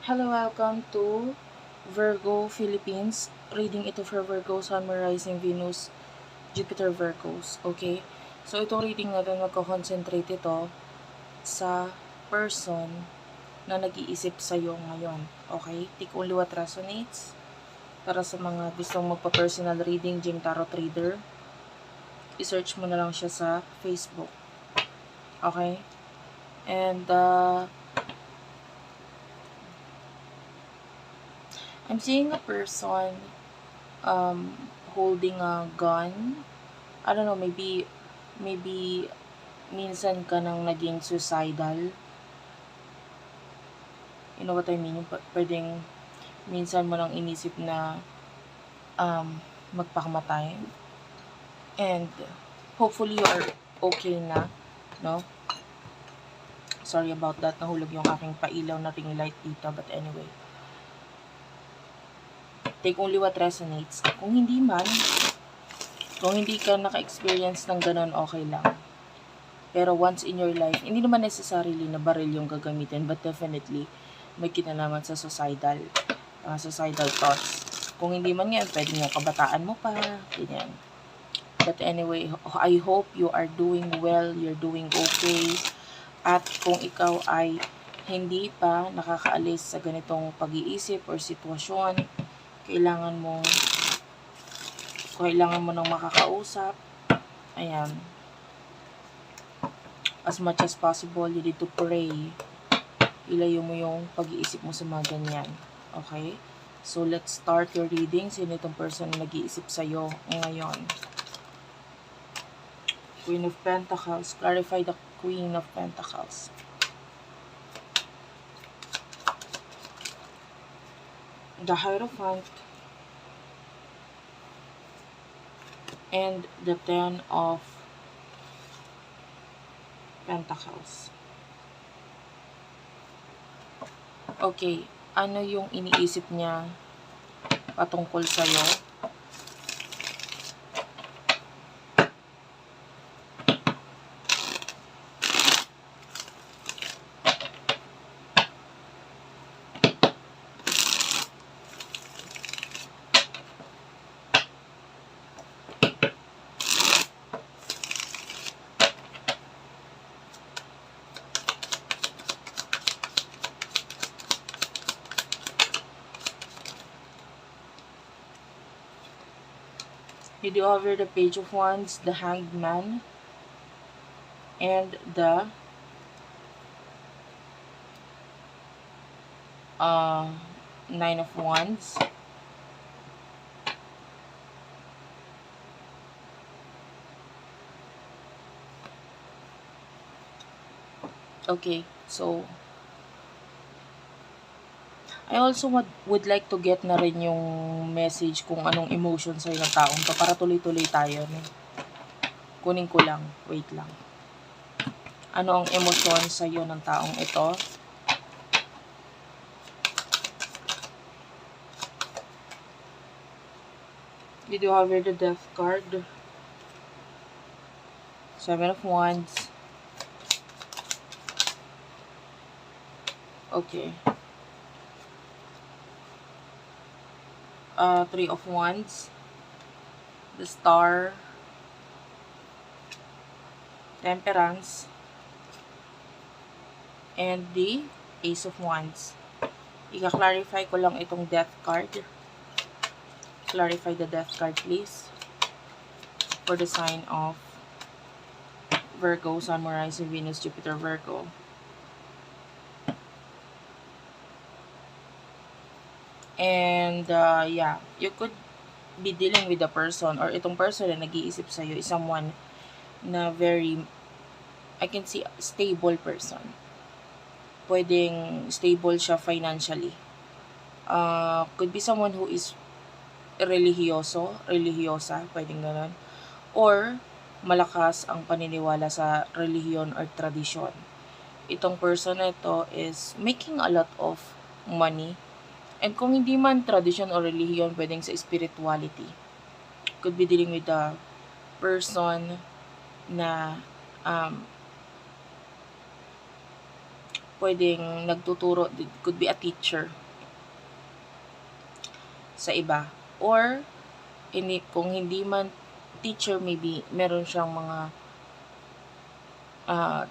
Hello, welcome to Virgo Philippines. Reading ito for Virgo, Sun, Moon, Rising, Venus, Jupiter, Virgos. Okay? So, itong reading natin, magko-concentrate ito sa person na nag-iisip sa'yo ngayon. Okay? Take only what resonates. Para sa mga gustong magpa-personal reading, Jing Tarot Reader, i-search mo na lang siya sa Facebook. Okay? And, I'm seeing a person holding a gun. I don't know, maybe minsan ka nang naging suicidal. You know what I mean? Yung pwedeng minsan mo nang inisip na magpakamatay. And hopefully you are okay na, no? Sorry about that. Nahulog yung aking pailaw na ring light dito. But anyway. Take only what resonates. Kung hindi ka naka-experience ng ganun, okay lang. Pero once in your life, hindi naman necessarily na baril yung gagamitin, but definitely, may kinalaman sa suicidal thoughts. Kung hindi man yan, pwede yung kabataan mo pa, ganyan. But anyway, I hope you are doing well, you're doing okay. At kung ikaw ay hindi pa nakakaalis sa ganitong pag-iisip or sitwasyon, kailangan mo ng makakausap. Ayan. As much as possible, you need to pray. Ilayo mo yung pag-iisip mo sa mga ganyan. Okay? So, let's start your reading. Sino itong person na nag-iisip sa'yo ngayon? Queen of Pentacles. Clarify the Queen of Pentacles. The Hierophant. And the Ten of Pentacles. Okay, ano yung iniisip niya patungkol sa'yo? You do over the Page of Wands, the Hanged Man, and the Nine of Wands. Okay, so I also would like to get na rin yung message kung anong emotion sa'yo ng taong to para tuloy-tuloy tayo. No? Kunin ko lang. Wait lang. Ano ang emosyon sa'yo ng taong ito? Did you have the Death card? Seven of Wands. Okay. Three of Wands. The Star. Temperance. And the Ace of Wands. Ika-clarify ko lang itong Death card. Clarify the Death card, please. For the sign of Virgo, Sun, Moon, Rising, Venus, Jupiter, Virgo. And, yeah, you could be dealing with a person or itong person na nag-iisip sa'yo is someone na very, I can see, stable person. Pwedeng stable siya financially. Could be someone who is religyosa, pwedeng ganun. Or, malakas ang paniniwala sa relihiyon or tradisyon. Itong person na ito is making a lot of money. And kung hindi man tradition o relihiyon, pwedeng sa spirituality. Could be dealing with a person na pwedeng nagtuturo, could be a teacher sa iba. Or, kung hindi man teacher, maybe meron siyang mga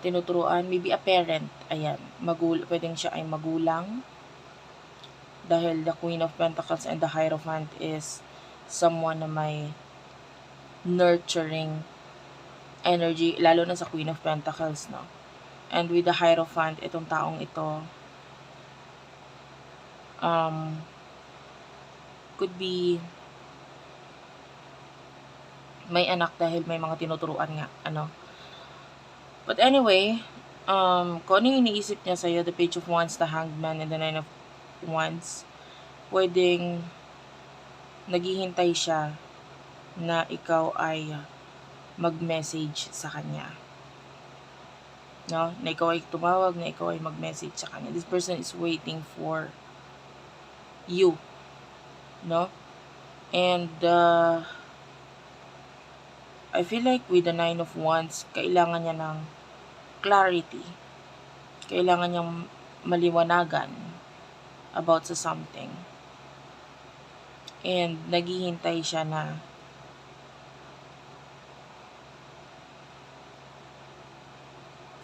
tinuturuan, maybe a parent, ayan, pwedeng siya ay magulang, dahil the Queen of Pentacles and the Hierophant is someone na may nurturing energy, lalo na sa Queen of Pentacles, no? And with the Hierophant, itong taong ito, could be may anak dahil may mga tinuturuan nga, ano. But anyway, kung ano yung iniisip niya sa'yo, the Page of Wands, the Hanged Man, and the Nine of Wands, pwedeng naghihintay siya na ikaw ay mag-message sa kanya. No? Na ikaw ay tumawag, na ikaw ay mag-message sa kanya. This person is waiting for you. No? And, I feel like with the Nine of Wands, kailangan niya ng clarity. Kailangan niyang maliwanagan about sa something. And naghihintay siya na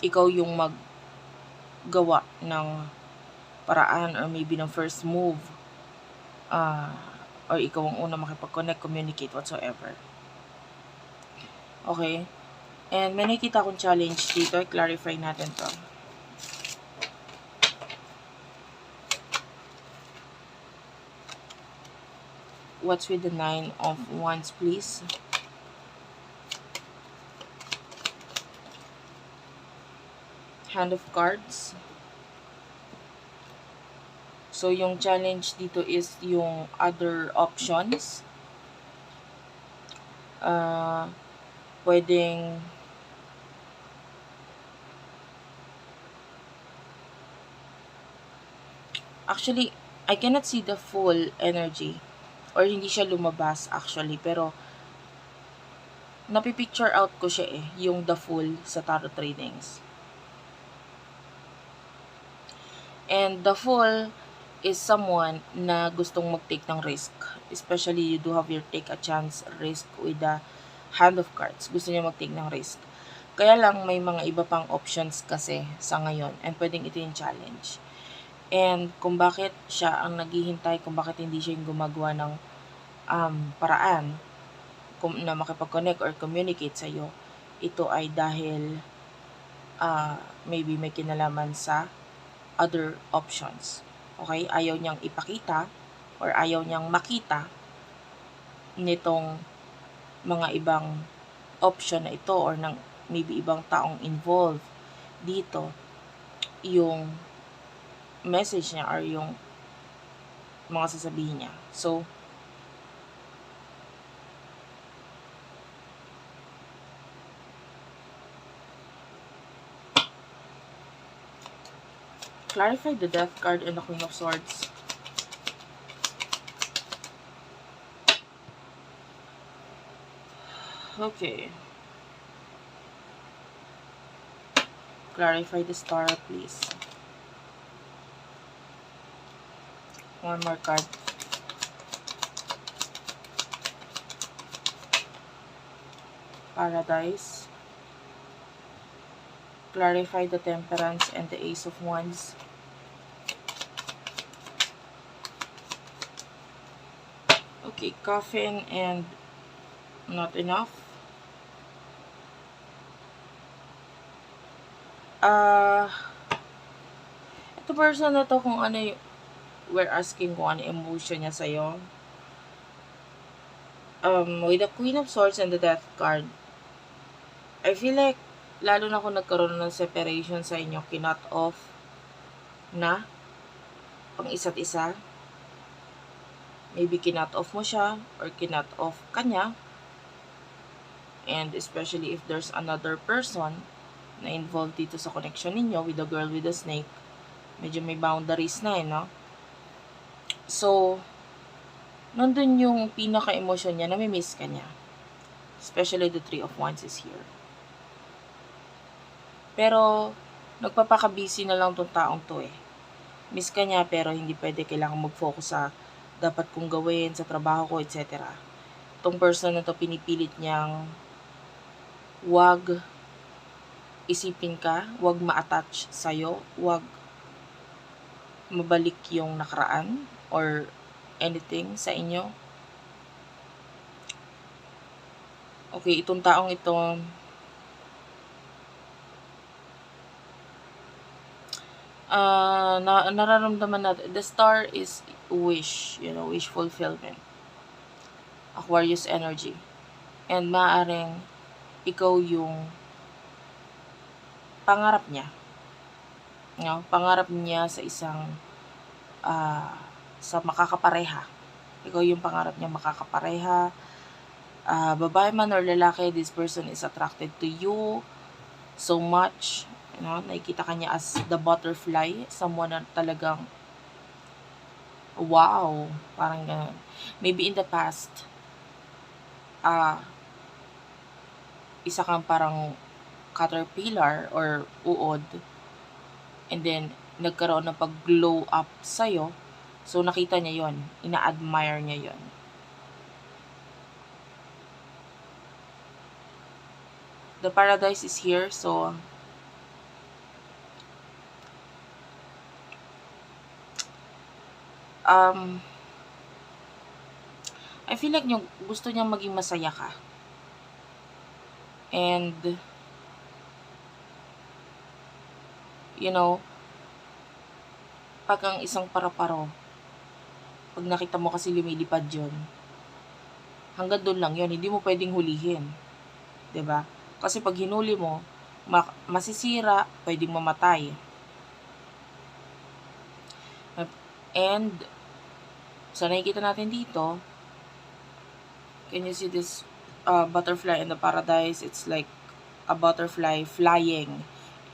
ikaw yung maggawa ng paraan or maybe ng first move. Or ikaw ang una makipag-connect, communicate, whatsoever. Okay? And may nakikita akong challenge dito. I-clarify natin to. What's with the Nine of Wands, please? Hand of Cards. So, yung challenge dito is yung other options. Pwedeng actually, I cannot see the full energy or hindi siya lumabas actually, pero napipicture out ko siya yung the full sa tarot readings. And the full is someone na gustong mag-take ng risk. Especially, you do have your take a chance risk with the Hand of Cards. Gusto niya mag-take ng risk. Kaya lang, may mga iba pang options kasi sa ngayon. And pwedeng ito yung challenge. And kung bakit siya ang naghihintay, kung bakit hindi siya yung gumagawa ng paraan na makipag-connect or communicate sa'yo, ito ay dahil maybe may kinalaman sa other options. Okay? Ayaw niyang ipakita or ayaw niyang makita nitong mga ibang option na ito or ng maybe ibang taong involved dito yung message niya or yung mga sasabihin niya. So, clarify the Death card and the Queen of Swords. Okay. Clarify the Star, please. One more card. Paradise. Clarify the Temperance and the Ace of Wands. Okay, Coffin and Not Enough. Ito person na to, kung ano yung, we're asking kung ano emotion niya sa'yo. With the Queen of Swords and the Death card, I feel like, lalo na kung nagkaroon ng separation sa inyo, kinut off na ang isa't isa. Maybe kinut off mo siya, or kinut off kanya. And especially if there's another person na involved dito sa connection ninyo with the girl with the snake, medyo may boundaries na no? So, nandun yung pinaka-emotion niya, nami-miss ka niya. Especially the Three of Wands is here. Pero, nagpapaka-busy na lang tong taong to eh. Miss ka niya pero hindi pwede, kailangan mag-focus sa dapat kong gawin, sa trabaho ko, etc. Tong person na to, pinipilit niyang wag isipin ka, wag ma-attach sa'yo, wag mabalik yung nakaraan or anything sa inyo. Okay, itong taong ito, nararamdaman natin, the star is wish, wish fulfillment. Aquarius energy. And maaaring ikaw yung pangarap niya. Pangarap niya sa isang sa makakapareha. Ikaw yung pangarap niya makakapareha. Babae man or lalaki, this person is attracted to you so much. Nakikita ka niya as the butterfly, someone na talagang wow, parang ganun. Maybe in the past, isa kang parang caterpillar or uod, and then nagkaroon ng pag-glow up sa'yo. So nakita niya yon, ina-admire niya yon. The paradise is here, so I feel like gusto niyang maging masaya ka. And pag ang isang para-paro, pag nakita mo kasi lumilipad yun, hanggang doon lang yun, hindi mo pwedeng hulihin. 'Di ba? Kasi pag hinuli mo, masisira, pwedeng mamatay. And so nakikita natin dito, can you see this butterfly in the paradise? It's like a butterfly flying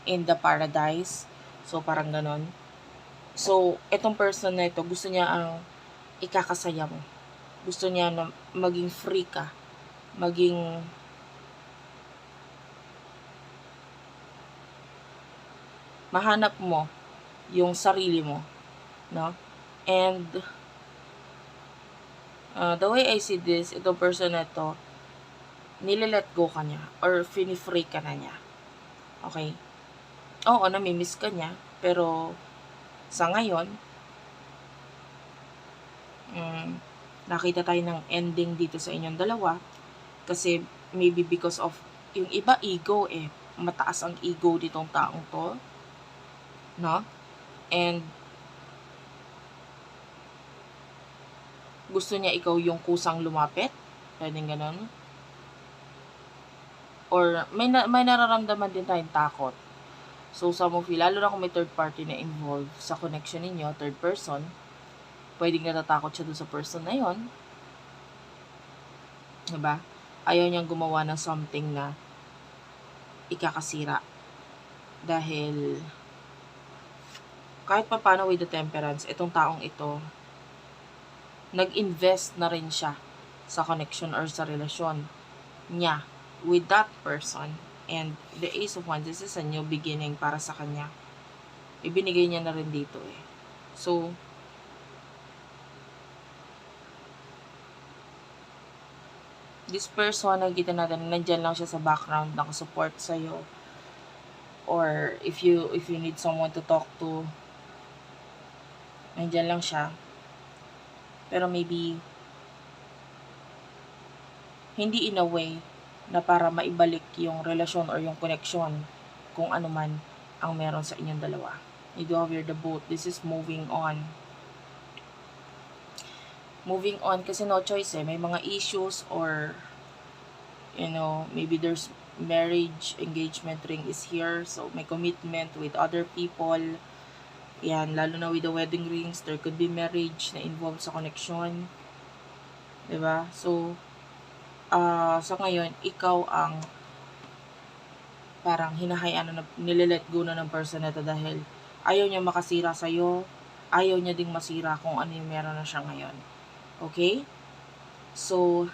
in the paradise. So parang ganon. So etong person na ito, gusto niya ang ikakasaya mo. Gusto niya na maging free ka, maging mahanap mo yung sarili mo, no? And the way I see this, itong person na ito, nililet go ka niya or fini-free ka na niya. Okay? Oo, namimiss ka niya, pero sa ngayon, nakita tayo ng ending dito sa inyong dalawa kasi maybe because of yung iba ego mataas ang ego ditong taong to, no? And gusto niya ikaw yung kusang lumapit, pwedeng ganun. Or may nararamdaman din tayong takot. So some of you, lalo na kung may third party na involved sa connection ninyo, third person, pwedeng natatakot siya dun sa person na yon. Diba? Ayaw niyang gumawa ng something na ikakasira. Dahil kahit pa paano with the temperance, itong taong ito, nag-invest na rin siya sa connection or sa relasyon niya with that person. And the Ace of Wands, this is a new beginning para sa kanya. Ibinigay niya na rin dito So, this person, nakikita natin, nandyan lang siya sa background, nakasupport sa'yo. Or if you need someone to talk to, nandyan lang siya. Pero maybe, hindi in a way na para maibalik yung relasyon or yung connection kung ano man ang meron sa inyong dalawa. You do have the boat. This is moving on. Moving on kasi no choice May mga issues or maybe there's marriage, engagement ring is here. So may commitment with other people. Yan, lalo na with the wedding rings, there could be marriage na involved sa connection. 'Di ba? So sa ngayon, ikaw ang parang hinahayaan na nililet go na ng person na to dahil ayaw niya makasira sa'yo, ayaw niya ding masira kung ano yung meron na siya ngayon. Okay? So,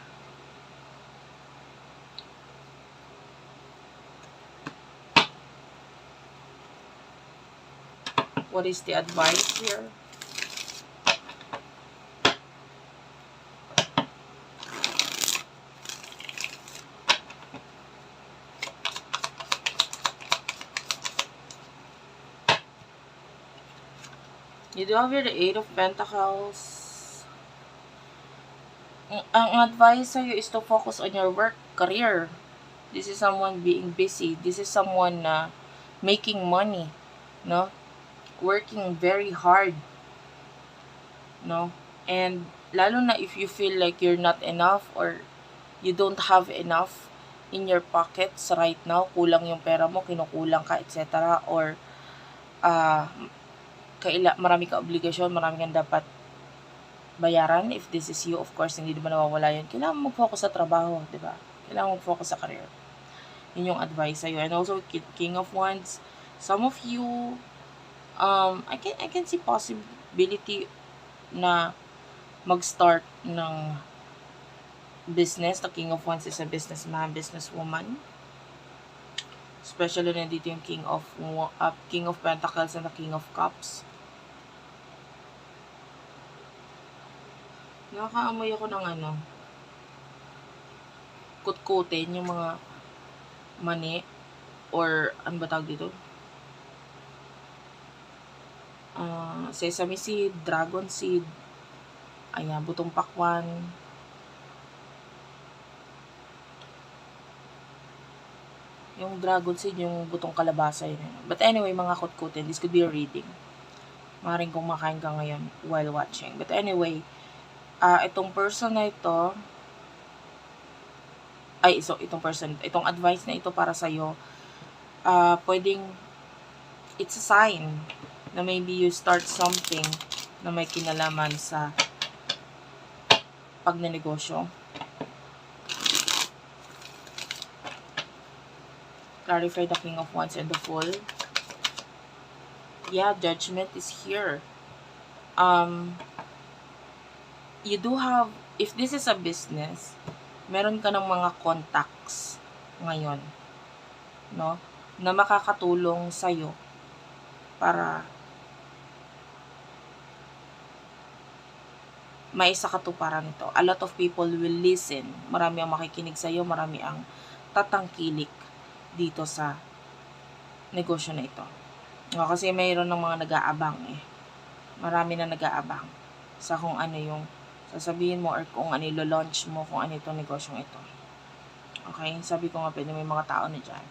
What is the advice here? You do have here the Eight of Pentacles. Ang advice sa'yo is to focus on your work, career. This is someone being busy. This is someone na making money, no? Working very hard, no? And lalo na if you feel like you're not enough or you don't have enough in your pockets right now, kulang yung pera mo, kinukulang ka, etc. Or marami ka obligasyon, marami kang dapat bayaran. If this is you, of course, hindi naman nawawala yun. Kailangan mag-focus sa trabaho, di ba? Kailangan mag-focus sa career. Yun yung advice sa'yo. And also, King of Wands, some of you, I can see possibility na mag-start ng business. The King of Wands is a businessman, businesswoman. Especially nandito yung King of Pentacles and the King of Cups. Nakakaamoy ako ng kutkutin, yung mga mani, or ano ba tawag dito? Sesame seed, dragon seed, ayan, butong pakwan. Yung dragon seed, yung butong kalabasa yun. But anyway, mga kutkutin, this could be a reading. Maaaring kumakain ka ngayon while watching. But anyway, itong person na ito, itong advice na ito para sa'yo, pwedeng, it's a sign na maybe you start something na may kinalaman sa pagnenegosyo. Clarify the King of Wands and the Fool. Yeah, Judgment is here. You do have, if this is a business, meron ka ng mga contacts ngayon, no? Na makakatulong sa'yo para maisakatuparan ito. A lot of people will listen. Marami ang makikinig sa'yo, marami ang tatangkilik dito sa negosyo na ito. No, kasi mayroon ng mga nag-aabang Marami na nag-aabang sa kung ano yung sasabihin mo or kung ano ilo-launch mo, kung ano itong negosyong ito. Okay? Sabi ko nga pwede may mga tao na dyan.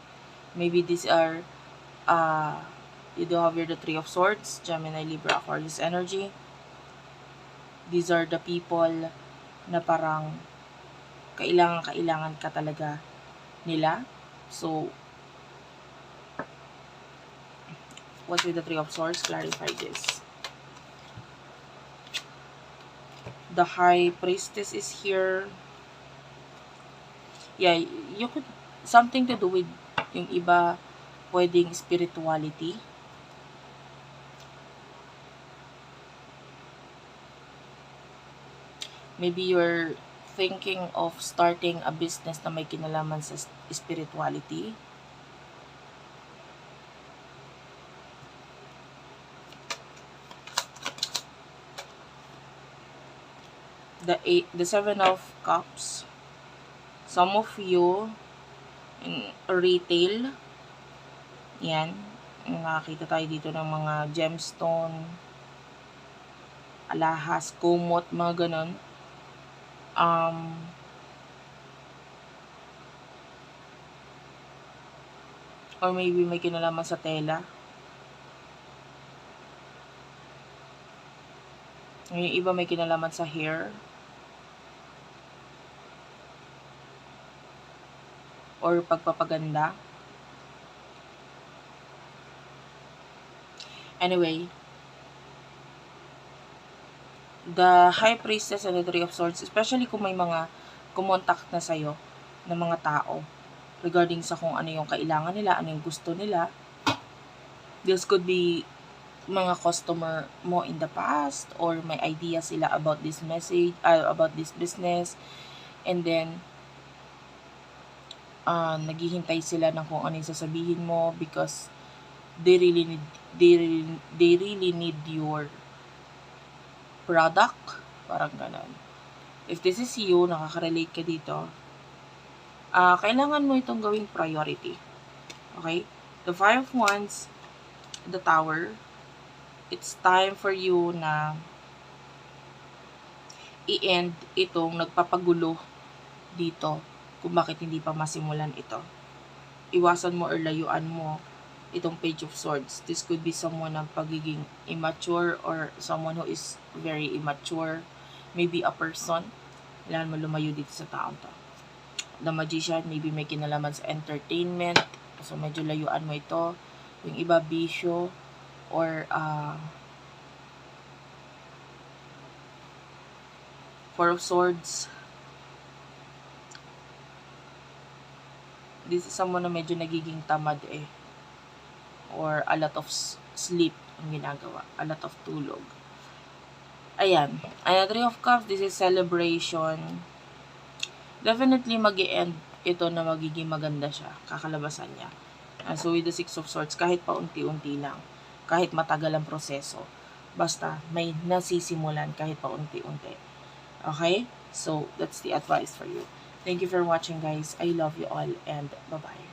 Maybe these are, you do have here the Three of Swords, Gemini, Libra, Aquarius energy. These are the people na parang kailangan ka talaga nila. So, what's with the Three of Swords? Clarify this. The High Priestess is here. Yeah, you could, something to do with yung iba, pwedeng spirituality. Maybe you're thinking of starting a business na may kinalaman sa spirituality. The Seven of Cups. Some of you in retail. Yan. Nakakita tayo dito ng mga gemstone, alahas, kumot, mga ganon. Or maybe may kinalaman sa tela. Yung iba may kinalaman sa hair. Or pagpapaganda. Anyway, the High Priestess and the Three of Swords, especially kung may mga kumontak na sa'yo ng mga tao regarding sa kung ano yung kailangan nila, ano yung gusto nila. This could be mga customer mo in the past, or may idea sila about this message, about this business, and then naghihintay sila ng kung ano yung sasabihin mo because they really need your product, parang ganon. If this is you, nakaka-relate ka dito, kailangan mo itong gawing priority. Okay? The Five of Wands, the Tower, it's time for you na i-end itong nagpapagulo dito kung bakit hindi pa masimulan ito. Iwasan mo or layuan mo itong Page of Swords. This could be someone ng pagiging immature or someone who is very immature. Maybe a person. Kailangan mo lumayo dito sa taong to. The Magician, maybe may kinalaman sa entertainment. So, medyo layuan mo ito. Yung iba, bisyo or Four of Swords. This is someone na medyo nagiging tamad or a lot of sleep ang ginagawa. A lot of tulog. Ayan. Ayan, Three of Cups, this is celebration. Definitely mag-i-end ito na magiging maganda siya. Kakalabasan niya. So, with the Six of Swords, kahit pa unti-unti lang. Kahit matagal ang proseso. Basta, may nasisimulan kahit pa unti-unti. Okay? So, that's the advice for you. Thank you for watching, guys. I love you all and bye-bye.